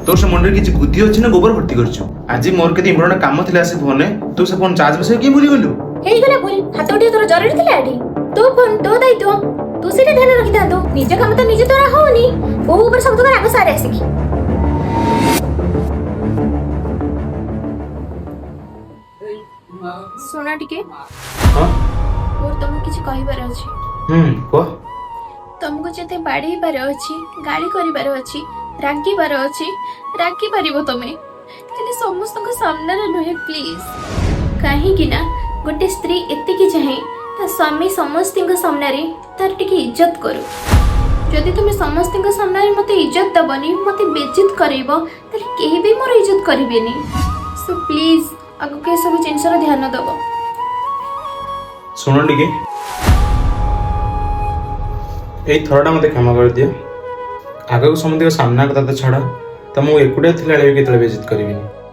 तो से मुंडे किछि बुद्धि अछि ना गोबर भर्ती करछु आज मोर केते इम्पोर्टेंट काम थिला से फोन ने तू से फोन चार्ज बसे की भूली गलु हेई गला भूल हाथ उठी तोर जरूरी थिला एठी तो फोन तो दायित्व तू से ध्यान रखि दांतो निज काम तो निज तोरा होनी ओ ऊपर सब तो आगे सारे आसी सुना टिके हां और तुम किछि कहिबार अछि को तुमको जते बाड़ी बार अछि गाली करिबार अछि रागिबार अछि रागी परिबो तमे खाली समस्त को सामने रे नुहे प्लीज काहे कि ना गोटे स्त्री एते की चाहे ता स्वामी समस्त को सामने रे तार टिके इज्जत करू जदि तुम समस्त को सामने रे मते इज्जत दबनी मते बेइज्जत करइबो तले केही भी मोर इज्जत करिबेनी सो प्लीज आगु के सब जिंस रो ध्यान दबो सुनो टिके ए थोड़ा मते क्षमा कर दियो आगे को समिति को सामना करता छड़ा त मु एकुडे थिला केतले बेइज्जत करबिनी